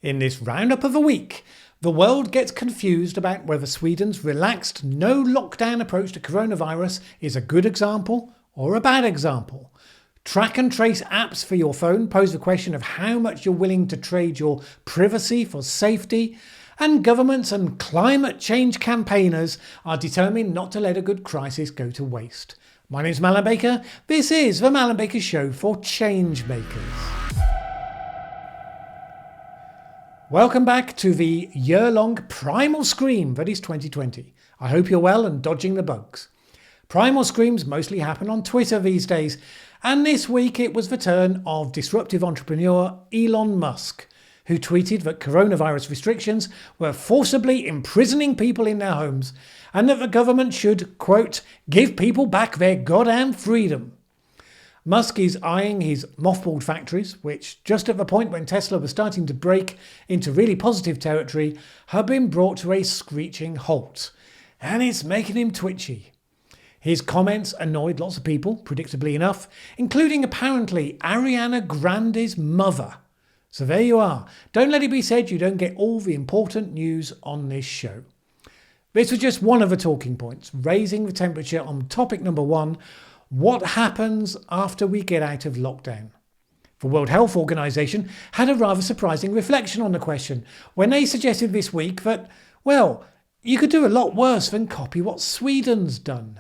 In this roundup of a week, the world gets confused about whether Sweden's relaxed no lockdown approach to coronavirus is a good example or a bad example. Track and trace apps for your phone pose the question of how much you're willing to trade your privacy for safety, and governments and climate change campaigners are determined not to let a good crisis go to waste. My name's Mallen Baker. This is the Mallen Baker Show for change makers. Welcome back to the year-long primal scream that is 2020. I hope you're well and dodging the bugs. Primal screams mostly happen on Twitter these days, and this week it was the turn of disruptive entrepreneur Elon Musk, who tweeted that coronavirus restrictions were forcibly imprisoning people in their homes and that the government should, quote, give people back their goddamn freedom. Musk is eyeing his mothballed factories, which, just at the point when Tesla was starting to break into really positive territory, have been brought to a screeching halt. And it's making him twitchy. His comments annoyed lots of people, predictably enough, including apparently Ariana Grande's mother. So there you are. Don't let it be said you don't get all the important news on this show. This was just one of the talking points, raising the temperature on topic number one: what happens after we get out of lockdown? The World Health Organization had a rather surprising reflection on the question when they suggested this week that, well, you could do a lot worse than copy what Sweden's done.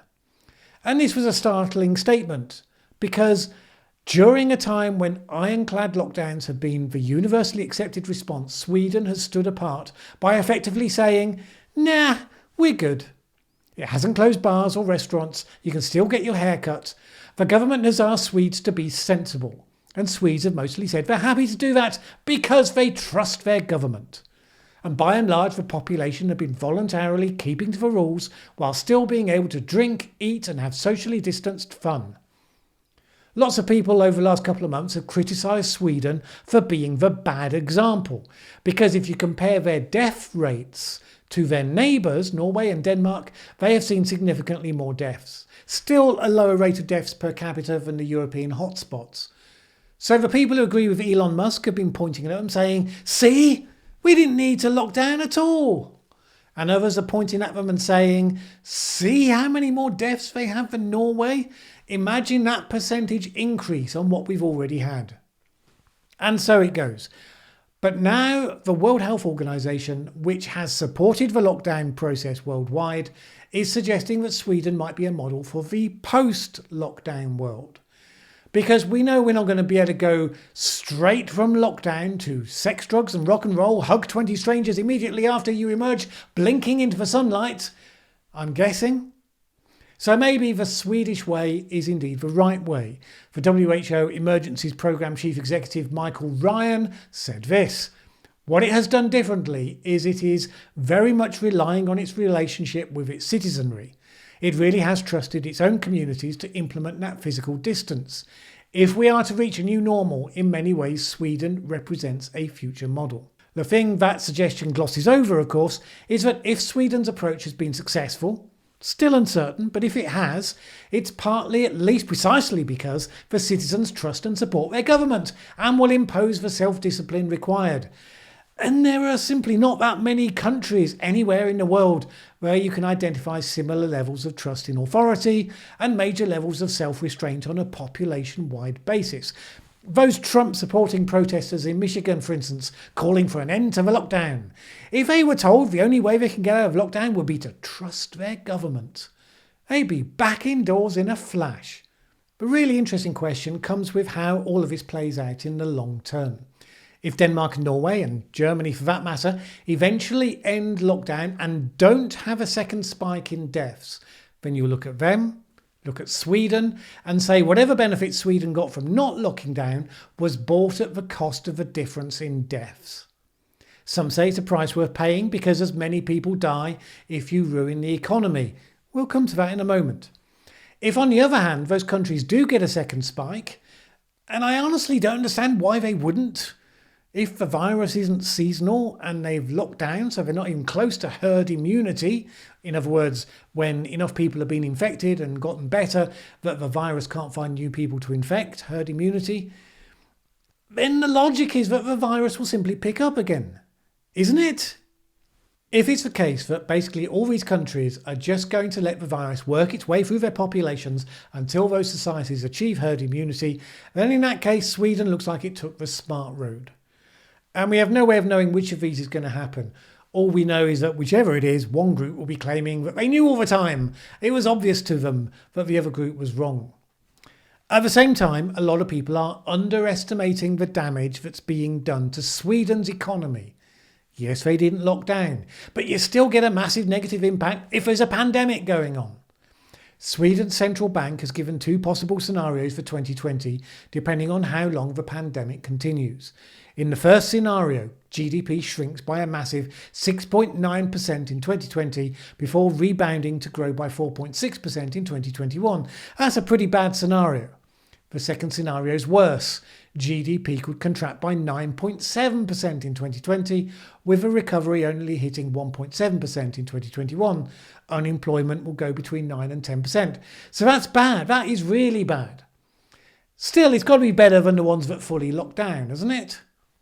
And this was a startling statement because during a time when ironclad lockdowns have been the universally accepted response, Sweden has stood apart by effectively saying, nah, we're good. It hasn't closed bars or restaurants. You can still get your hair cut. The government has asked Swedes to be sensible. And Swedes have mostly said they're happy to do that because they trust their government. And by and large, the population have been voluntarily keeping to the rules while still being able to drink, eat and have socially distanced fun. Lots of people over the last couple of months have criticised Sweden for being the bad example. Because if you compare their death rates to their neighbours, Norway and Denmark, they have seen significantly more deaths. Still a lower rate of deaths per capita than the European hotspots. So the people who agree with Elon Musk have been pointing at them saying, see, we didn't need to lock down at all. And others are pointing at them and saying, see how many more deaths they have than Norway? Imagine that percentage increase on what we've already had. And so it goes. But now the World Health Organization, which has supported the lockdown process worldwide, is suggesting that Sweden might be a model for the post-lockdown world. Because we know we're not going to be able to go straight from lockdown to sex, drugs and rock and roll, hug 20 strangers immediately after you emerge, blinking into the sunlight, I'm guessing. So maybe the Swedish way is indeed the right way. The WHO Emergencies Programme Chief Executive Michael Ryan said this: what it has done differently is it is very much relying on its relationship with its citizenry. It really has trusted its own communities to implement that physical distance. If we are to reach a new normal, in many ways Sweden represents a future model. The thing that suggestion glosses over, of course, is that if Sweden's approach has been successful, still uncertain, but if it has, it's partly, at least precisely because the citizens trust and support their government and will impose the self-discipline required. And there are simply not that many countries anywhere in the world where you can identify similar levels of trust in authority and major levels of self-restraint on a population-wide basis. Those Trump-supporting protesters in Michigan, for instance, calling for an end to the lockdown. If they were told the only way they can get out of lockdown would be to trust their government, they'd be back indoors in a flash. The really interesting question comes with how all of this plays out in the long term. If Denmark and Norway, and Germany for that matter, eventually end lockdown and don't have a second spike in deaths, then you look at them, look at Sweden and say whatever benefit Sweden got from not locking down was bought at the cost of the difference in deaths. Some say it's a price worth paying because as many people die if you ruin the economy. We'll come to that in a moment. If on the other hand those countries do get a second spike, and I honestly don't understand why they wouldn't, if the virus isn't seasonal and they've locked down so they're not even close to herd immunity, in other words, when enough people have been infected and gotten better that the virus can't find new people to infect, herd immunity, then the logic is that the virus will simply pick up again, isn't it? If it's the case that basically all these countries are just going to let the virus work its way through their populations until those societies achieve herd immunity, then in that case Sweden looks like it took the smart road. And we have no way of knowing which of these is going to happen. All we know is that whichever it is, one group will be claiming that they knew all the time. It was obvious to them that the other group was wrong. At the same time, a lot of people are underestimating the damage that's being done to Sweden's economy. Yes, they didn't lock down, but you still get a massive negative impact if there's a pandemic going on. Sweden's central bank has given two possible scenarios for 2020, depending on how long the pandemic continues. In the first scenario, GDP shrinks by a massive 6.9% in 2020 before rebounding to grow by 4.6% in 2021. That's a pretty bad scenario. The second scenario is worse. GDP could contract by 9.7% in 2020, with a recovery only hitting 1.7% in 2021. Unemployment will go between 9 and 10%. So that's bad. That is really bad. Still, it's got to be better than the ones that fully locked down, hasn't it?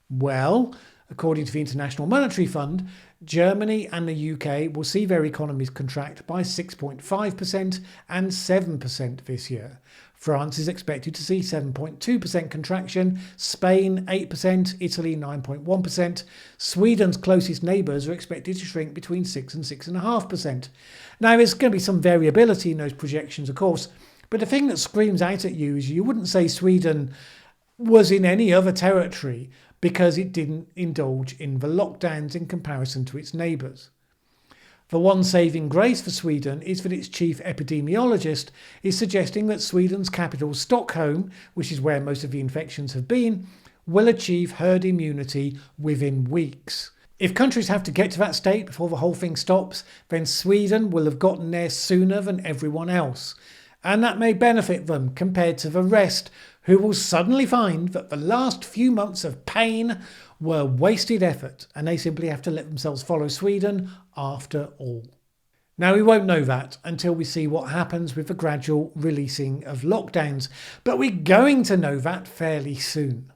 Well, according to the International Monetary Fund, Germany and the UK will see their economies contract by 6.5% and 7% this year. France is expected to see 7.2% contraction, Spain 8%, Italy 9.1%. Sweden's closest neighbours are expected to shrink between 6 and 6.5%. Now, there's going to be some variability in those projections, of course, but the thing that screams out at you is you wouldn't say Sweden was in any other territory because it didn't indulge in the lockdowns in comparison to its neighbours. The one saving grace for Sweden is that its chief epidemiologist is suggesting that Sweden's capital, Stockholm, which is where most of the infections have been, will achieve herd immunity within weeks. If countries have to get to that state before the whole thing stops, then Sweden will have gotten there sooner than everyone else. And that may benefit them compared to the rest, who will suddenly find that the last few months of pain were wasted effort and they simply have to let themselves follow Sweden after all. Now, we won't know that until we see what happens with the gradual releasing of lockdowns, but we're going to know that fairly soon.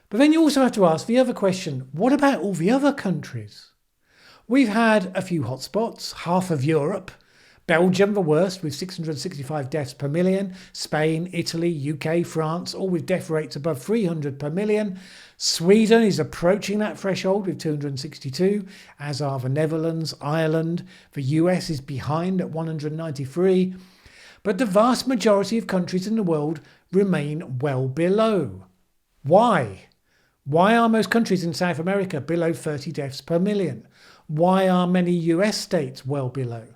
But then you also have to ask the other question, what about all the other countries? We've had a few hotspots, half of Europe, Belgium the worst with 665 deaths per million, Spain, Italy, UK, France, all with death rates above 300 per million. Sweden is approaching that threshold with 262, as are the Netherlands, Ireland. The US is behind at 193. But the vast majority of countries in the world remain well below. Why? Why are most countries in South America below 30 deaths per million? Why are many US states well below?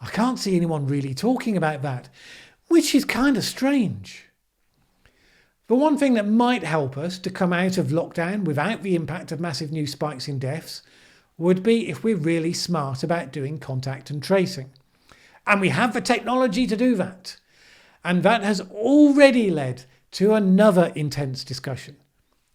I can't see anyone really talking about that, which is kind of strange. The one thing that might help us to come out of lockdown without the impact of massive new spikes in deaths would be if we're really smart about doing contact and tracing. And we have the technology to do that. And that has already led to another intense discussion.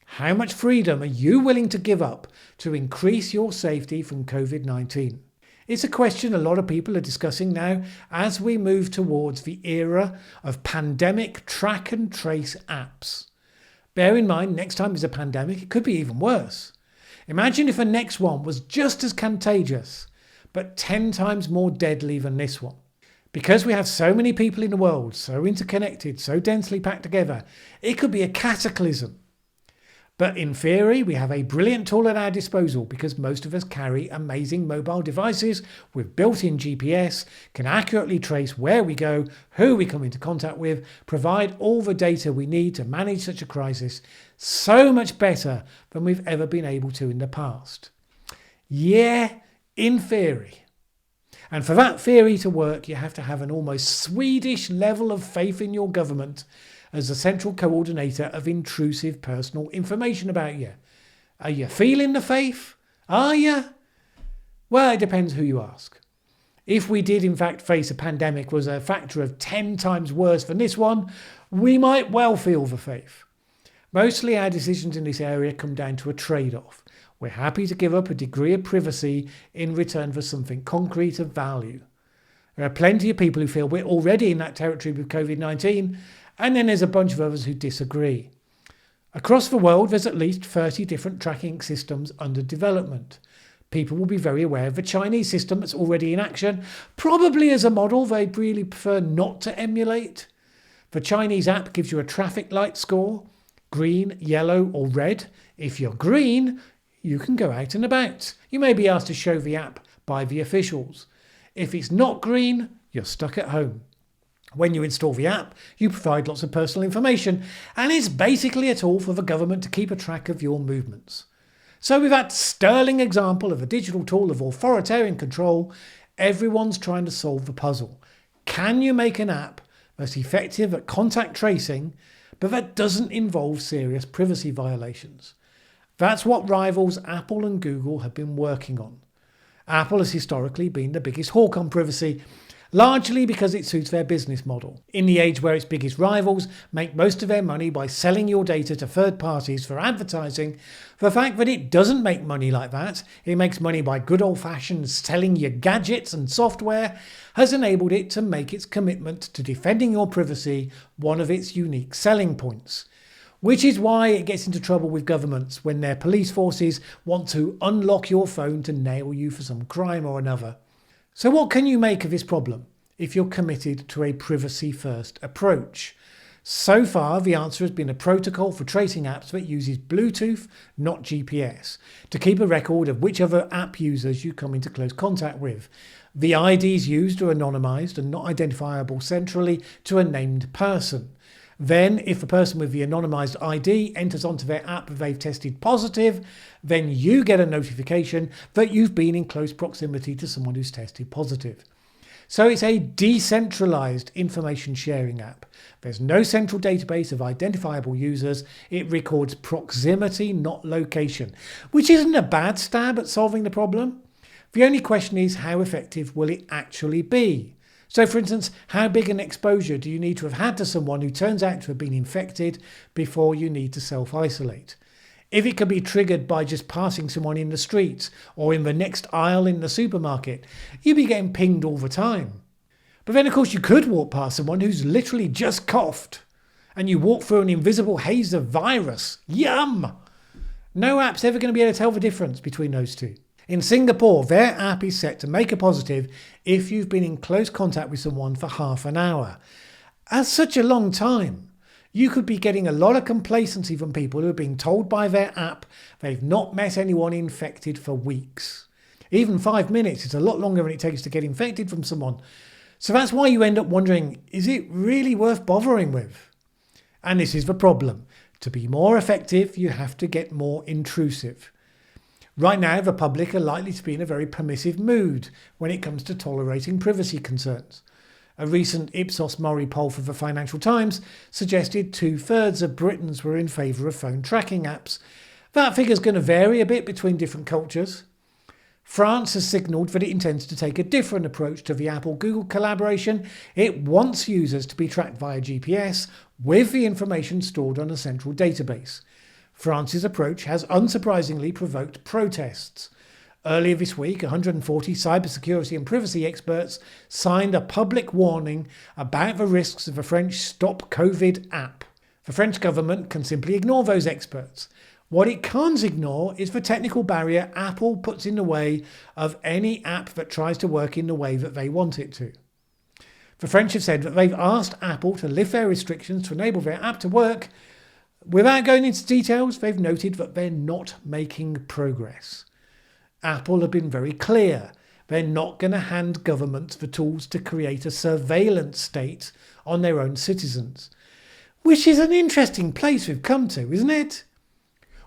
How much freedom are you willing to give up to increase your safety from COVID-19? It's a question a lot of people are discussing now as we move towards the era of pandemic track and trace apps. Bear in mind, next time there's a pandemic, it could be even worse. Imagine if the next one was just as contagious, but 10 times more deadly than this one. Because we have so many people in the world, so interconnected, so densely packed together, it could be a cataclysm. But in theory, we have a brilliant tool at our disposal because most of us carry amazing mobile devices with built-in GPS, can accurately trace where we go, who we come into contact with, provide all the data we need to manage such a crisis, so much better than we've ever been able to in the past. Yeah, in theory. And for that theory to work, you have to have an almost Swedish level of faith in your government as the central coordinator of intrusive personal information about you. Are you feeling the faith? Are you? Well, it depends who you ask. If we did in fact face a pandemic was a factor of 10 times worse than this one, we might well feel the faith. Mostly our decisions in this area come down to a trade-off. We're happy to give up a degree of privacy in return for something concrete of value. There are plenty of people who feel we're already in that territory with COVID-19, and then there's a bunch of others who disagree. Across the world, there's at least 30 different tracking systems under development. People will be very aware of the Chinese system that's already in action, probably as a model they'd really prefer not to emulate. The Chinese app gives you a traffic light score, green, yellow or red. If you're green, you can go out and about. You may be asked to show the app by the officials. If it's not green, you're stuck at home. When you install the app, you provide lots of personal information, and it's basically a tool for the government to keep a track of your movements. So with that sterling example of a digital tool of authoritarian control, everyone's trying to solve the puzzle. Can you make an app that's effective at contact tracing, but that doesn't involve serious privacy violations? That's what rivals Apple and Google have been working on. Apple has historically been the biggest hawk on privacy, largely because it suits their business model. In the age where its biggest rivals make most of their money by selling your data to third parties for advertising, the fact that it doesn't make money like that, it makes money by good old-fashioned selling your gadgets and software, has enabled it to make its commitment to defending your privacy one of its unique selling points. Which is why it gets into trouble with governments when their police forces want to unlock your phone to nail you for some crime or another. So what can you make of this problem if you're committed to a privacy-first approach? So far, the answer has been a protocol for tracing apps that uses Bluetooth, not GPS, to keep a record of which other app users you come into close contact with. The IDs used are anonymised and not identifiable centrally to a named person. Then, if the person with the anonymised ID enters onto their app that they've tested positive, then you get a notification that you've been in close proximity to someone who's tested positive. So it's a decentralised information sharing app. There's no central database of identifiable users. It records proximity, not location, which isn't a bad stab at solving the problem. The only question is, how effective will it actually be? So, for instance, how big an exposure do you need to have had to someone who turns out to have been infected before you need to self-isolate? If it can be triggered by just passing someone in the street or in the next aisle in the supermarket, you'd be getting pinged all the time. But then, of course, you could walk past someone who's literally just coughed and you walk through an invisible haze of virus. Yum! No app's ever going to be able to tell the difference between those two. In Singapore, their app is set to make a positive if you've been in close contact with someone for half an hour. That's such a long time. You could be getting a lot of complacency from people who are being told by their app they've not met anyone infected for weeks. Even 5 minutes is a lot longer than it takes to get infected from someone. So that's why you end up wondering, is it really worth bothering with? And this is the problem. To be more effective, you have to get more intrusive. Right now, the public are likely to be in a very permissive mood when it comes to tolerating privacy concerns. A recent Ipsos Mori poll for the Financial Times suggested 2/3 of Britons were in favour of phone tracking apps. That figure's going to vary a bit between different cultures. France has signalled that it intends to take a different approach to the Apple-Google collaboration. It wants users to be tracked via GPS with the information stored on a central database. France's approach has unsurprisingly provoked protests. Earlier this week, 140 cybersecurity and privacy experts signed a public warning about the risks of the French Stop COVID app. The French government can simply ignore those experts. What it can't ignore is the technical barrier Apple puts in the way of any app that tries to work in the way that they want it to. The French have said that they've asked Apple to lift their restrictions to enable their app to work. Without going into details, they've noted that they're not making progress. Apple have been very clear. They're not going to hand governments the tools to create a surveillance state on their own citizens. Which is an interesting place we've come to, isn't it?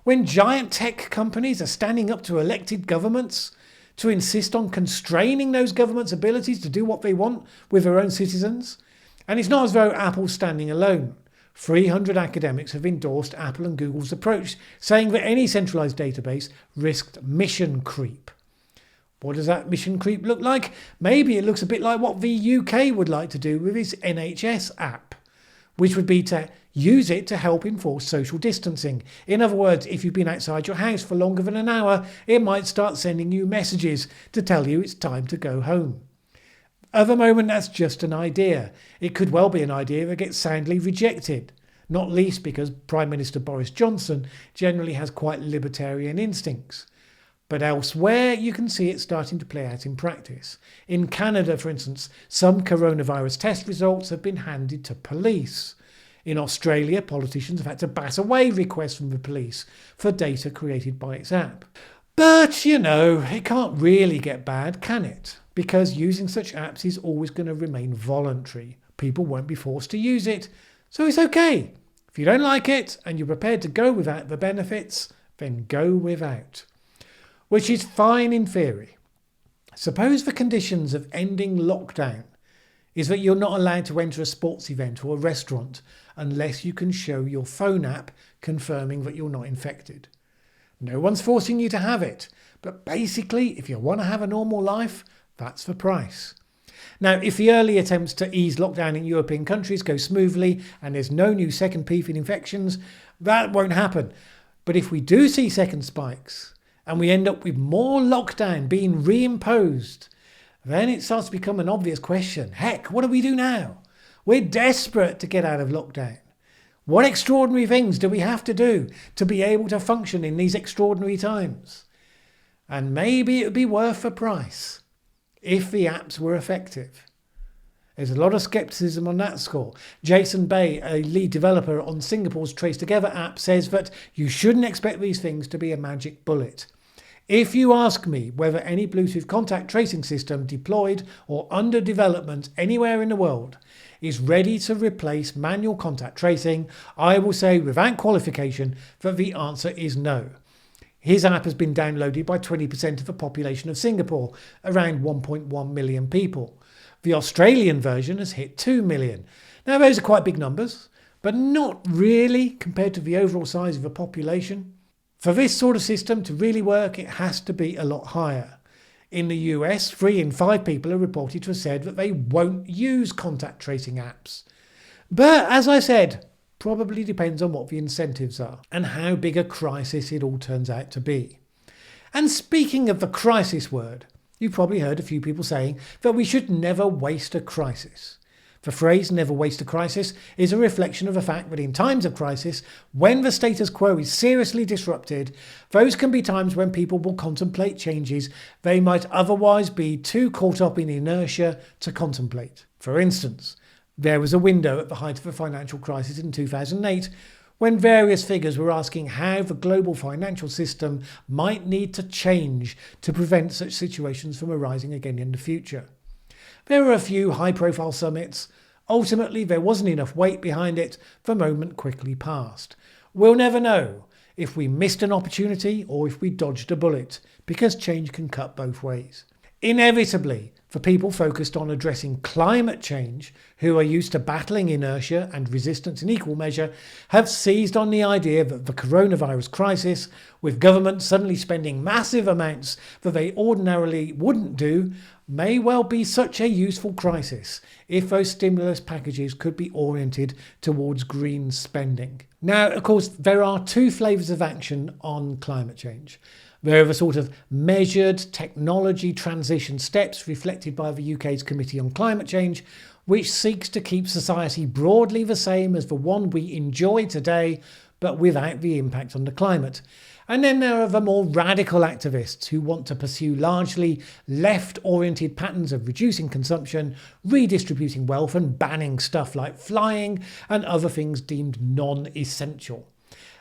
When giant tech companies are standing up to elected governments to insist on constraining those governments' abilities to do what they want with their own citizens. And it's not as though Apple's standing alone. 300 academics have endorsed Apple and Google's approach, saying that any centralised database risked mission creep. What does that mission creep look like? Maybe it looks a bit like what the UK would like to do with its NHS app, which would be to use it to help enforce social distancing. In other words, if you've been outside your house for longer than an hour, it might start sending you messages to tell you it's time to go home. At the moment, that's just an idea. It could well be an idea that gets soundly rejected. not least because Prime Minister Boris Johnson generally has quite libertarian instincts. But elsewhere, you can see it starting to play out in practice. In Canada, for instance, some coronavirus test results have been handed to police. In Australia, politicians have had to bat away requests from the police for data created by its app. But, it can't really get bad, can it? Because using such apps is always going to remain voluntary. People won't be forced to use it, so it's okay. If you don't like it and you're prepared to go without the benefits, then go without. Which is fine in theory. Suppose the conditions of ending lockdown is that you're not allowed to enter a sports event or a restaurant unless you can show your phone app confirming that you're not infected. No one's forcing you to have it, but basically, if you want to have a normal life, that's the price. Now, if the early attempts to ease lockdown in European countries go smoothly and there's no new second peak in infections, that won't happen. But if we do see second spikes, and we end up with more lockdown being reimposed, then it starts to become an obvious question. Heck, what do we do now? We're desperate to get out of lockdown. What extraordinary things do we have to do to be able to function in these extraordinary times? And maybe it would be worth the price if the apps were effective. There's a lot of skepticism on that score. Jason Bay, a lead developer on Singapore's Trace Together app, says that you shouldn't expect these things to be a magic bullet. If you ask me whether any Bluetooth contact tracing system deployed or under development anywhere in the world is ready to replace manual contact tracing, I will say without qualification that the answer is no. His app has been downloaded by 20% of the population of Singapore, around 1.1 million people. The Australian version has hit 2 million. Now those are quite big numbers, but not really compared to the overall size of the population. For this sort of system to really work, it has to be a lot higher. In the US, 3 in 5 people are reported to have said that they won't use contact tracing apps. But as I said, probably depends on what the incentives are and how big a crisis it all turns out to be. And speaking of the crisis word, you've probably heard a few people saying that we should never waste a crisis. The phrase never waste a crisis is a reflection of the fact that in times of crisis, when the status quo is seriously disrupted, those can be times when people will contemplate changes they might otherwise be too caught up in inertia to contemplate. For instance, there was a window at the height of the financial crisis in 2008 when various figures were asking how the global financial system might need to change to prevent such situations from arising again in the future. There were a few high-profile summits. Ultimately, there wasn't enough weight behind it. The moment quickly passed. We'll never know if we missed an opportunity or if we dodged a bullet, because change can cut both ways. Inevitably, for people focused on addressing climate change, who are used to battling inertia and resistance in equal measure, have seized on the idea that the coronavirus crisis, with governments suddenly spending massive amounts that they ordinarily wouldn't do, may well be such a useful crisis if those stimulus packages could be oriented towards green spending. Now, of course, there are 2 flavours of action on climate change. There are the sort of measured technology transition steps reflected by the UK's Committee on Climate Change, which seeks to keep society broadly the same as the one we enjoy today, but without the impact on the climate. And then there are the more radical activists who want to pursue largely left-oriented patterns of reducing consumption, redistributing wealth and banning stuff like flying and other things deemed non-essential.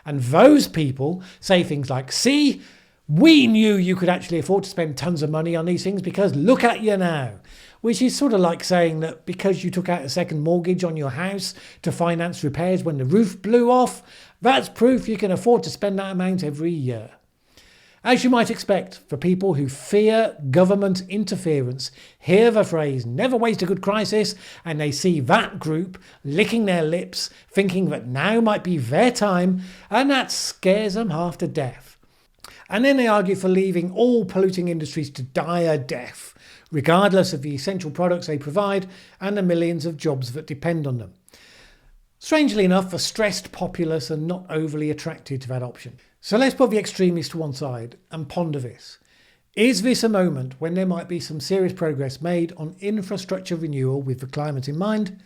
And those people say things like, see, we knew you could actually afford to spend tons of money on these things because look at you now. Which is sort of like saying that because you took out a second mortgage on your house to finance repairs when the roof blew off, that's proof you can afford to spend that amount every year. As you might expect, for people who fear government interference, hear the phrase never waste a good crisis, and they see that group licking their lips, thinking that now might be their time, and that scares them half to death. And then they argue for leaving all polluting industries to dire death, regardless of the essential products they provide and the millions of jobs that depend on them. Strangely enough, the stressed populace are not overly attracted to that option. So let's put the extremists to one side and ponder this. Is this a moment when there might be some serious progress made on infrastructure renewal with the climate in mind?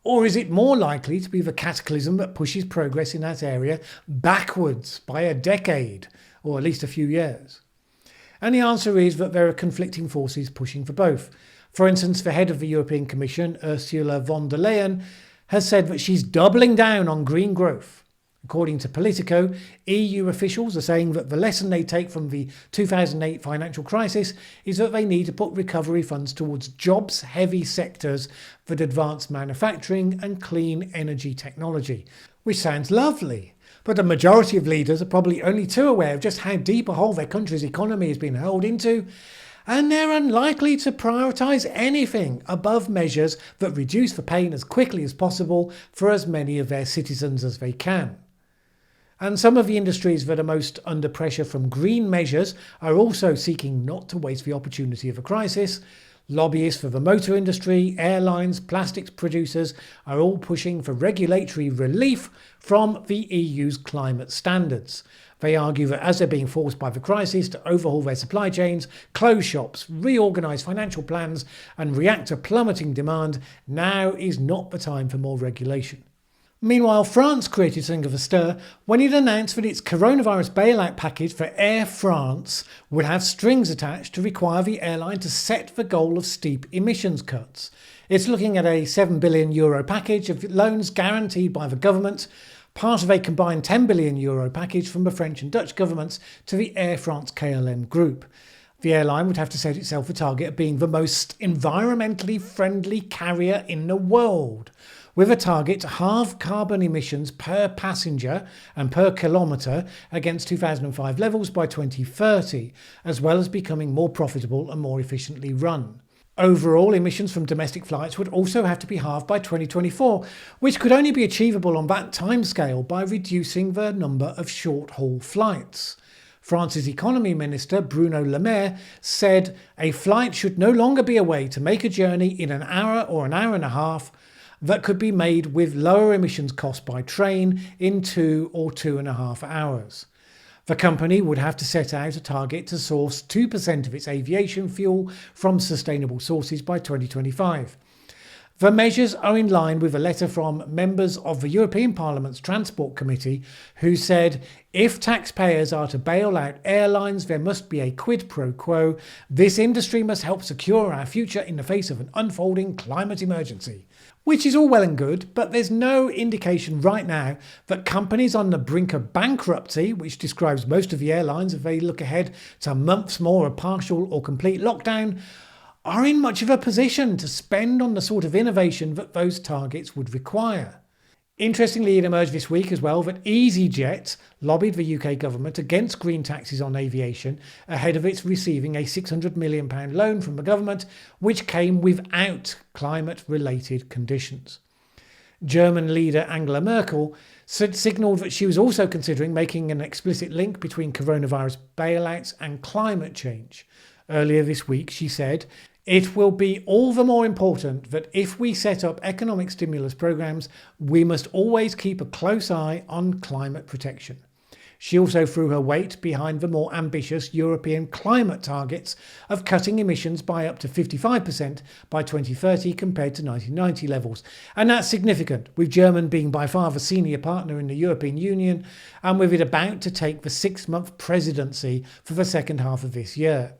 Or is it more likely to be the cataclysm that pushes progress in that area backwards by a decade, or at least a few years? And the answer is that there are conflicting forces pushing for both. For instance, the head of the European Commission, Ursula von der Leyen, has said that she's doubling down on green growth. According to Politico, EU officials are saying that the lesson they take from the 2008 financial crisis is that they need to put recovery funds towards jobs-heavy sectors that advance manufacturing and clean energy technology, which sounds lovely. But the majority of leaders are probably only too aware of just how deep a hole their country's economy has been hurled into, and they're unlikely to prioritise anything above measures that reduce the pain as quickly as possible for as many of their citizens as they can. And some of the industries that are most under pressure from green measures are also seeking not to waste the opportunity of a crisis. Lobbyists for the motor industry, airlines, plastics producers are all pushing for regulatory relief from the EU's climate standards. They argue that as they're being forced by the crisis to overhaul their supply chains, close shops, reorganise financial plans and react to plummeting demand, now is not the time for more regulation. Meanwhile, France created something of a stir when it announced that its coronavirus bailout package for Air France would have strings attached to require the airline to set the goal of steep emissions cuts. It's looking at a €7 billion package of loans guaranteed by the government, part of a combined €10 billion package from the French and Dutch governments to the Air France KLM group. The airline would have to set itself a target of being the most environmentally friendly carrier in the world, with a target to halve carbon emissions per passenger and per kilometre against 2005 levels by 2030, as well as becoming more profitable and more efficiently run. Overall, emissions from domestic flights would also have to be halved by 2024, which could only be achievable on that timescale by reducing the number of short-haul flights. France's economy minister, Bruno Le Maire, said a flight should no longer be a way to make a journey in an hour or an hour and a half that could be made with lower emissions costs by train in 2 or 2.5 hours. The company would have to set out a target to source 2% of its aviation fuel from sustainable sources by 2025. The measures are in line with a letter from members of the European Parliament's Transport Committee who said if taxpayers are to bail out airlines, there must be a quid pro quo. This industry must help secure our future in the face of an unfolding climate emergency. Which is all well and good, but there's no indication right now that companies on the brink of bankruptcy, which describes most of the airlines if they look ahead to months more of partial or complete lockdown, are in much of a position to spend on the sort of innovation that those targets would require. Interestingly, it emerged this week as well that EasyJet lobbied the UK government against green taxes on aviation ahead of its receiving a £600 million loan from the government, which came without climate-related conditions. German leader Angela Merkel signalled that she was also considering making an explicit link between coronavirus bailouts and climate change. Earlier this week, she said, "It will be all the more important that if we set up economic stimulus programs, we must always keep a close eye on climate protection." She also threw her weight behind the more ambitious European climate targets of cutting emissions by up to 55% by 2030 compared to 1990 levels. And that's significant, with Germany being by far the senior partner in the European Union and with it about to take the 6-month presidency for the second half of this year.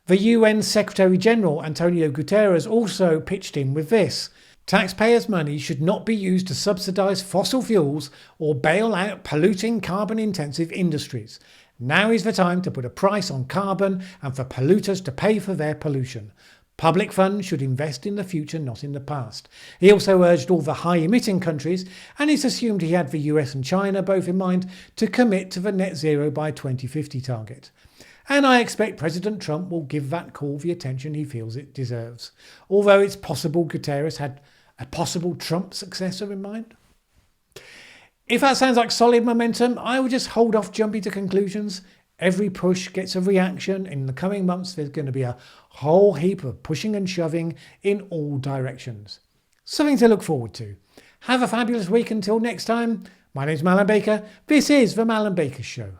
The UN Secretary-General Antonio Guterres also pitched in with this. Taxpayers' money should not be used to subsidise fossil fuels or bail out polluting carbon-intensive industries. Now is the time to put a price on carbon and for polluters to pay for their pollution. Public funds should invest in the future, not in the past. He also urged all the high-emitting countries, and it's assumed he had the US and China both in mind, to commit to the net zero by 2050 target. And I expect President Trump will give that call the attention he feels it deserves. Although it's possible Guterres had a possible Trump successor in mind. If that sounds like solid momentum, I would just hold off jumping to conclusions. Every push gets a reaction. In the coming months, there's going to be a whole heap of pushing and shoving in all directions. Something to look forward to. Have a fabulous week until next time. My name's Mallen Baker. This is The Mallen Baker Show.